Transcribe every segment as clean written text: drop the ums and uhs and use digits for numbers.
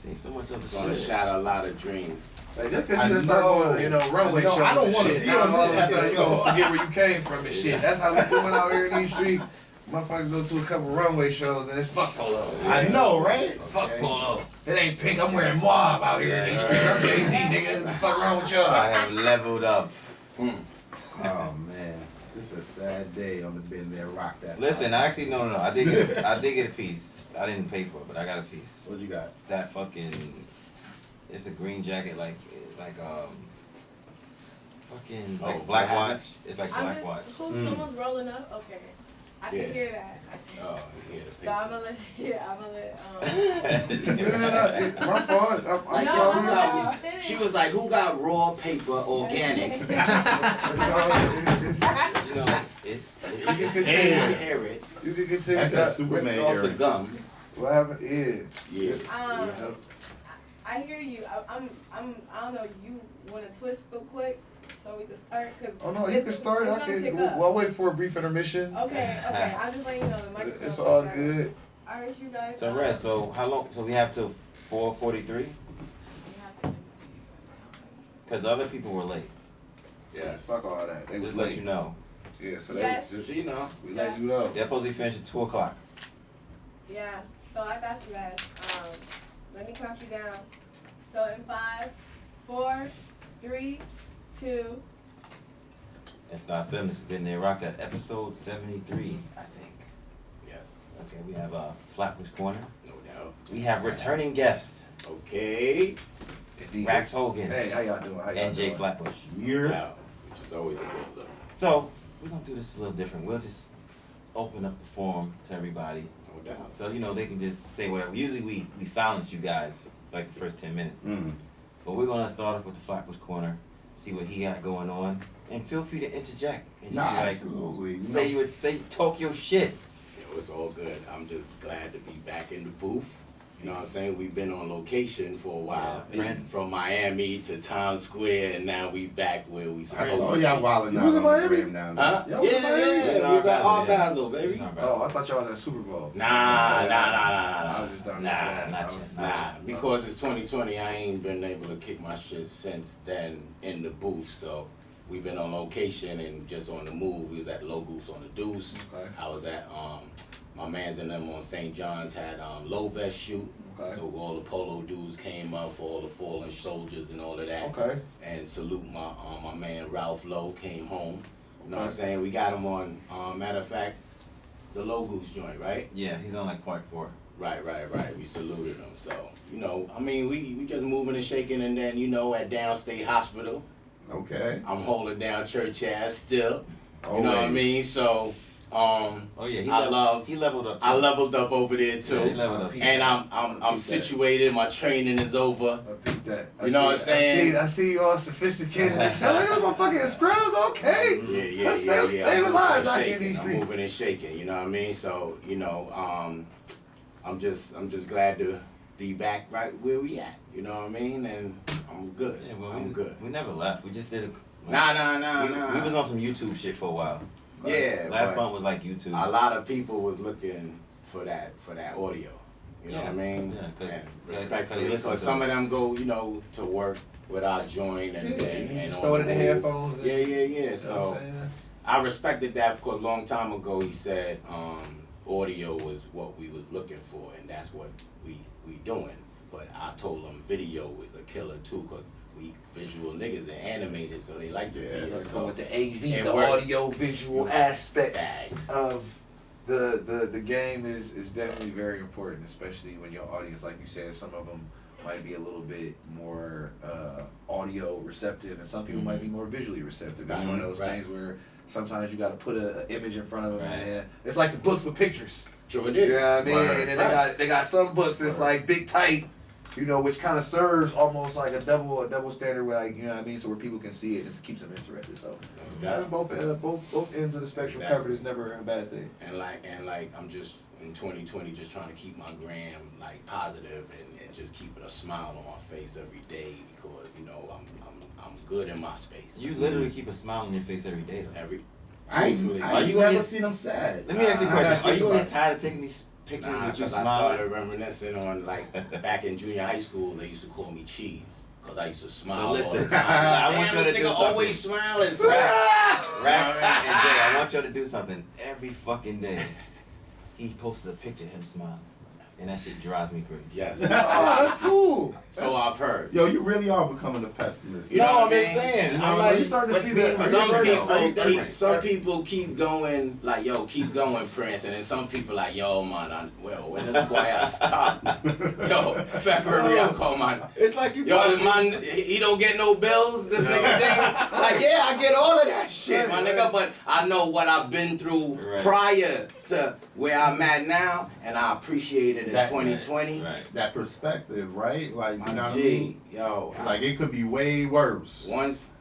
seen so much other It's gonna shit. shatter a lot of dreams. Like, just because you start going, runway shows. I don't want to shit. be Now on all of a this sudden you gonna episode. forget where you came from and shit. That's how we doing out here in these streets. Motherfuckers go to a couple runway shows and it's fuck polo. I know, right? Fuck polo. It ain't pink. I'm wearing mauve out here in these streets. I'm Jay-Z, nigga. What the fuck wrong with y'all? I have leveled up. Oh man, this is a sad day on the Been There Rock that. Listen, I actually no. I did get a piece. I didn't pay for it, but I got a piece. What you got? That fucking. It's a green jacket, like fucking like Black Watch. It's like Black Watch. Someone's rolling up. Okay, I can hear that. Oh, yeah. So I'm gonna let. My fault. I'm sorry. She was like, "Who got raw paper organic?" You know, You can continue. Hear it. You can continue. That's a Superman Off the era. gum. What happened? Yeah. I hear you. I don't know. You want to twist real quick so we can start? Oh no, you can start. I can. We'll wait for a brief intermission. Okay. I'm just letting you know the microphone. It's all good. All right, you guys. So rest. So how long? So we have till 4:43. Because the other people were late. Yes. Fuck all that. They was Just let late. you know. Yeah, so Yes. they just we let you know. They're supposed to be finished at 2 o'clock. Yeah. So I got you guys. Let me count you down. So in 5, 4, 3, 2. And Stars Business has been there. Rock that episode 73, I think. Yes. Okay, we have Flatbush Corner. No doubt. We have returning guests. Okay. Rax Hogan. Hey, how y'all doing? And JayFlatbush. Yeah. Which is always a good look. So we're gonna do this a little different. We'll just open up the forum to everybody. No doubt. So they can just say whatever. Usually we silence you guys for like the first 10 minutes. Mm-hmm. But we're gonna start off with the Flatbush Corner, see what he got going on, and feel free to interject and just be like, absolutely. talk your shit. Yo, it's all good. I'm just glad to be back in the booth. You know what I'm saying? We've been on location for a while. Yeah, From Miami to Times Square, and now we back where we I supposed saw to be. y'all wilding You out was in on the Miami? gram down Huh? there. Y'all was in Miami? Yeah, we was at Art Basel, baby. Oh, I thought y'all was at Super Bowl. Nah. I was just down there. Nah, for that. not I yet. was- Nah, because it's 2020, I ain't been able to kick my shit since then in the booth. So we've been on location and just on the move. We was at Low Goose on the Deuce. Okay. I was at my man's and them on St. John's had low vest shoot. Okay. So all the polo dudes came up for all the fallen soldiers and all of that. Okay. And salute my man Ralph Lowe came home. You know what I'm Okay. saying? We got him on. Matter of fact, the Low Goose joint, right? Yeah, he's on like part 4. Right. We saluted him. So, I mean, we just moving and shaking, and then, at Downstate Hospital, Okay. I'm holding down church ass still. You Always. know what I mean? So, Oh yeah, he leveled up. Too. I leveled up over there too. Yeah, he leveled up. And I'm situated, my training is over. I peeped that. You know what I'm saying? I see you all sophisticated and shit. Like, my fucking scrubs, okay. Yeah. Saving lives out here in these I'm streets. moving and shaking, you know what I mean? So, I'm just glad to be back right where we at, you know what I mean? And I'm good. Yeah, well, I'm good. We never left. We just did it. Nah. We was on some YouTube shit for a while. Yeah. Last but month was like YouTube. a lot of people was looking for that audio. You know what I mean? Yeah, and cause respectfully, listen because to some it. of them go, to work with our joint and Just on throw it in the move. headphones. And, Yeah. You know what So I'm saying? I respected that because a long time ago he said audio was what we was looking for, and that's what we doing. But I told him video is a killer too, because we visual niggas and animated, so they like to see it. Let's So go with the AV, it the worked. audio visual aspects Facts. of the game is definitely very important, especially when your audience, like you said, some of them might be a little bit more audio receptive, and some people might be more visually receptive. It's one of those things where sometimes you got to put an image in front of them, and it's like the books with pictures. Sure did. You know what I mean? Word. And then they got some books that's like big tight, which kind of serves almost like a double standard, where, like, you know what I mean, so where people can see it, it keeps them interested. So having both ends of the spectrum covered is never a bad thing. And like I'm just in 2020 just trying to keep my gram like positive and just keeping a smile on my face every day, because I'm good in my space. You literally keep a smile on your face every day though. Every I Are you you never gonna- seen them sad. Let me ask you a question. Are you gonna gonna get tired of taking these pictures Nah, of you because I smiling? started reminiscing on like back in junior high school, they used to call me Cheese. Cause I used to smile listen, all the time. I want Damn, you to this do nigga something. always smiling. Rax and Jay, I want y'all to do something every fucking day. He posts a picture of him smiling, and that shit drives me crazy. Yes. Oh, that's cool. So I've heard. Yo, you really are becoming a pessimist. You know No, what I'm I just mean? saying. You know, I'm like, like, you starting to but see me that- and my Some girl, people are you different? some people keep going like, yo, keep going, Prince, and then some people like, yo, man, when this boy I stop? Yo, February I call man. It's like you. Yo, the man, he don't get no bills. This nigga thing. Like, yeah, I get all of that shit, my nigga. But I know what I've been through prior to where I'm at now, and I appreciate it in 2020. Right. That perspective, right? Like, you know what I G, mean? yo, Like, it could be way worse. once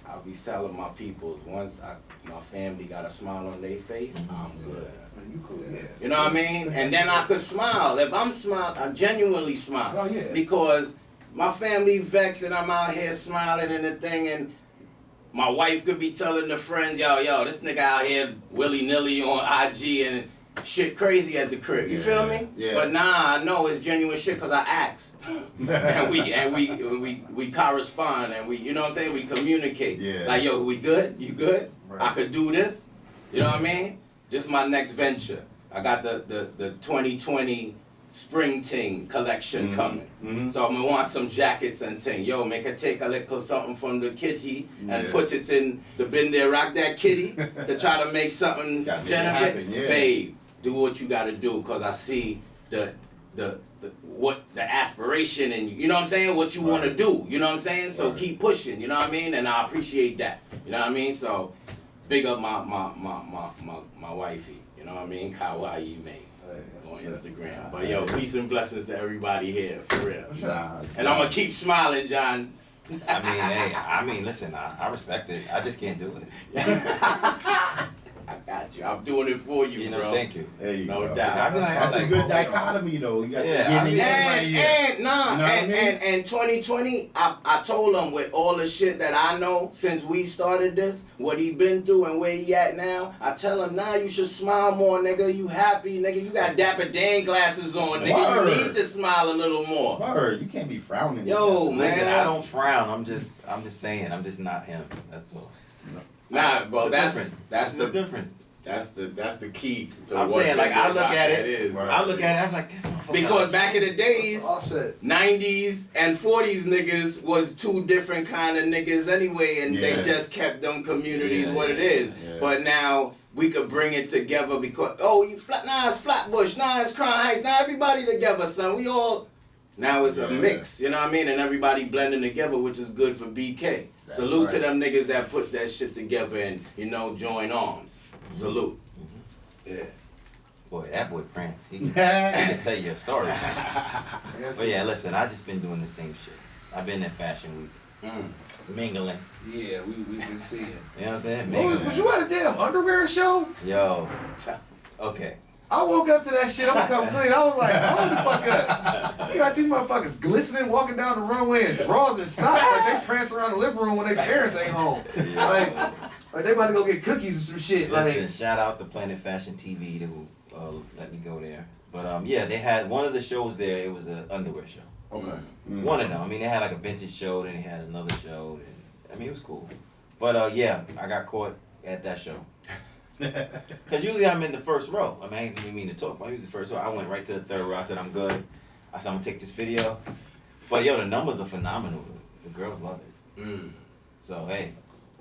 I'll be telling my peoples, once my family got a smile on their face, I'm good. You cool, yeah. You know what I mean? And then I could smile. If I'm smile, I genuinely smile. Oh, yeah. Because my family vexed and I'm out here smiling and the thing, and my wife could be telling the friends, yo, this nigga out here willy-nilly on IG and shit crazy at the crib. You feel me? Yeah. But nah, I know it's genuine shit because I ask. and we correspond and we, you know what I'm saying? We communicate. Yeah. Like, yo, we good? You good? Right. I could do this. You know what I mean? This is my next venture. I got the 2020 spring ting collection coming. Mhm. So I'm gonna want some jackets and ting. Yo, make her take a little something from the kitty and Yeah. put it in the bin there, rock that kitty to try to make something Gotta make it Jennifer. happen, yeah. Babe, do what you gotta do, cause I see the aspiration in you. You know what I'm saying? What you wanna do. You know what I'm saying? So Right. keep pushing, you know what I mean? And I appreciate that. You know what I mean? So big up my wifey. You know what I mean? Kawaii mate Hey, that's on what's up. Instagram. But yo, peace and blessings to everybody here, for real. Nah, And I'm gonna keep smiling, John. I mean, listen, I respect it. I just can't do it. I got you. I'm doing it for you, You know, bro. thank you. There you No go. doubt. I be like, That's I'm a like, good dichotomy, though. You got Yeah, the yin and yang right here. And You know what I mean? and 2020, I told him with all the shit that I know since we started this, what he been through and where he at now. I tell him, nah, you should smile more, nigga. You happy, nigga. You got Dapper Dan glasses on, nigga. Word. You need to smile a little more. Word, you can't be frowning. Yo, man. Listen, man. I don't frown. I'm just saying. I'm just not him. That's all. Nah, bro, The that's difference. that's the the difference. that's the key to I'm what saying, like, I look at that it, is. Right. I look at it. I'm like, this motherfucker. Because back in the days, Offset. 90s and 40s niggas was two different kind of niggas anyway, and Yeah. they just kept them communities Yeah, what it yeah, is. yeah. But now we could bring it together because it's Flatbush, nah, it's Crown Heights, nah, everybody together, son. We all now it's a Yeah. mix, you know what I mean, and everybody blending together, which is good for BK. That's Salute to right. them niggas that put that shit together and join arms. Salute. Mm-hmm. Yeah. Boy, that boy Prince. He can tell you a story. Yes, But yeah, listen, I just been doing the same shit. I've been in Fashion Week, mingling. Yeah, we've been seeing. You know what I'm saying? Was Mingling. you at a damn underwear show? Yo. Okay. I woke up to that shit. I'm gonna come clean. I was like, hold the fuck up. You got these motherfuckers glistening, walking down the runway in drawers and socks like they prancing around the living room when their parents ain't home. Like they about to go get cookies or some shit. Listen, Like, shout out to Planet Fashion TV who let me go there. But yeah, they had one of the shows there. It was an underwear show. okay. One of them. I mean, they had like a vintage show, then they had another show. And, I mean, it was cool. But yeah, I got caught at that show. Because usually I'm in the first row. I mean, I ain't even mean to talk, but I was the first row. I went right to the third row. I said, I'm good. I said, I'm going to take this video. But yo, the numbers are phenomenal. The girls love it. So, hey.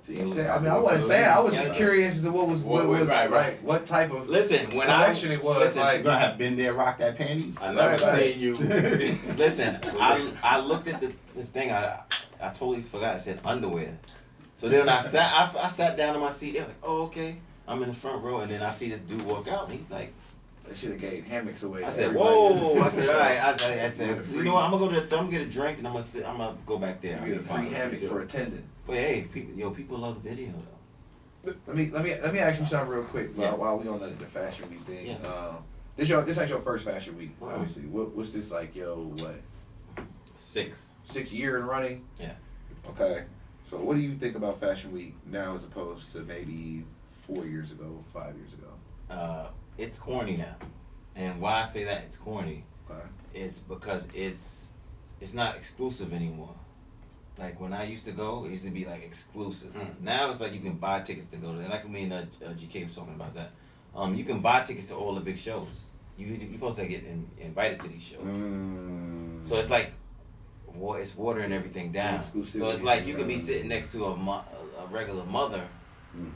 I mean, I wasn't saying. I was just Yeah. curious as to what was Right. like, what type of Listen, when collection it was. listen, You Like, gonna have been there, rock that panties? I never Right. seen you. Listen, I looked at the thing. I totally forgot. I said underwear. So then I sat down in my seat. They were like, oh, okay. I'm in the front row. And then I see this dude walk out. And he's like, they should have gave hammocks away. I to said, everybody. whoa. I said, all right. I said, Free. you know what? I'm going to go to I'm gonna get a drink. And I'm going to go back there. You get a free hammock for attending. But hey, people love the video, though. Let me ask you something real quick Yeah. while we on the Fashion Week thing. Yeah. This ain't your first Fashion Week, Uh-huh. obviously. What's this like? Yo, what? 6. 6 year in running? Yeah. Okay. So what do you think about Fashion Week now as opposed to maybe 4 years ago, 5 years ago? It's corny now. And why I say that it's corny, Okay. it's because it's not exclusive anymore. Like when I used to go, it used to be like exclusive. Now it's like you can buy tickets to go to. Like me and GK was talking about that. You can buy tickets to all the big shows. You're supposed to get invited to these shows. So it's like, it's watering everything down. So it's like you could be sitting next to a regular mother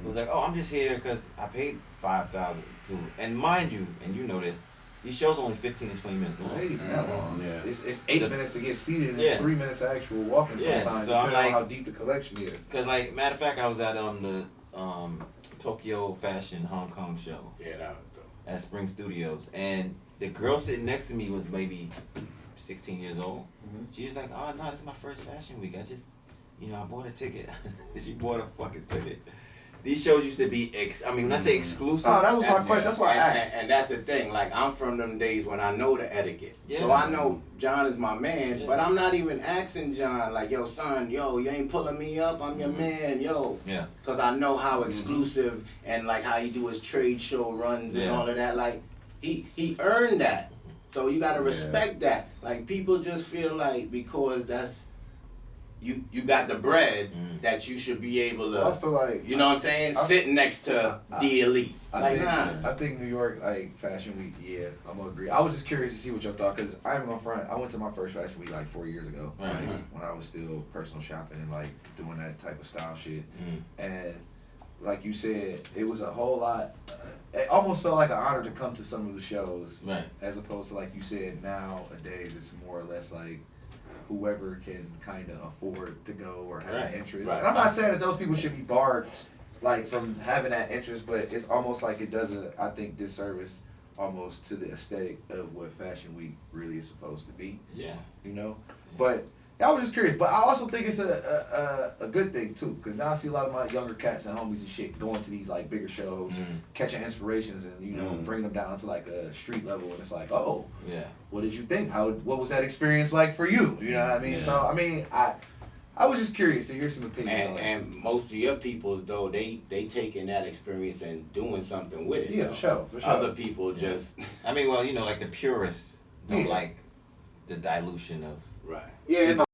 who's like, oh, I'm just here because I paid $5,000 to. And mind you, and you know this, these shows are only 15 to 20 minutes long. It ain't even that long. Yeah. It's 8 minutes to get seated and it's 3 minutes of actual walking sometimes, so I'm depending like, on how deep the collection is. Because, like, matter of fact, I was at the Tokyo Fashion Hong Kong show. Yeah, that was dope. At Spring Studios. And the girl sitting next to me was maybe 16 years old. She was like, oh, no, this is my first fashion week. I bought a ticket. She bought a fucking ticket. These shows used to be, let's say exclusive. Oh, that was my question. That's why I asked. And that's the thing. Like, I'm from them days when I know the etiquette. Yeah. So I know John is my man, Yeah. but I'm not even asking John, like, yo, son, yo, you ain't pulling me up. I'm your man, yo. Yeah. Because I know how exclusive and, like, how he do his trade show runs and all of that. Like, he earned that. So you got to respect that. Like, people just feel like because that's, you got the bread that you should be able to, I feel like, you know what I'm saying, sit next to the elite. I think New York, like, Fashion Week, yeah, I'm gonna agree. I was just curious to see what y'all thought, because I'm gonna front, I went to my first Fashion Week like 4 years ago, like, when I was still personal shopping and like doing that type of style shit. And like you said, it was a whole lot, it almost felt like an honor to come to some of the shows, Right. as opposed to, like you said, nowadays it's more or less like whoever can kind of afford to go or has an interest. Right. And I'm not saying that those people should be barred, like, from having that interest, but it's almost like it does I think, disservice almost to the aesthetic of what Fashion Week really is supposed to be. Yeah. You know? But I was just curious. But I also think it's a good thing, too, because now I see a lot of my younger cats and homies and shit going to these, like, bigger shows, catching inspirations and, you know, bringing them down to, like, a street level. And it's like, oh, Yeah. what did you think? What was that experience like for you? You know what I mean? Yeah. So, I mean, I was just curious to hear some opinions on that. And most of your peoples, though, they taking that experience and doing something with it. Yeah, though. for sure. Other people just Well, like the purists don't like the dilution of right. Yeah, no,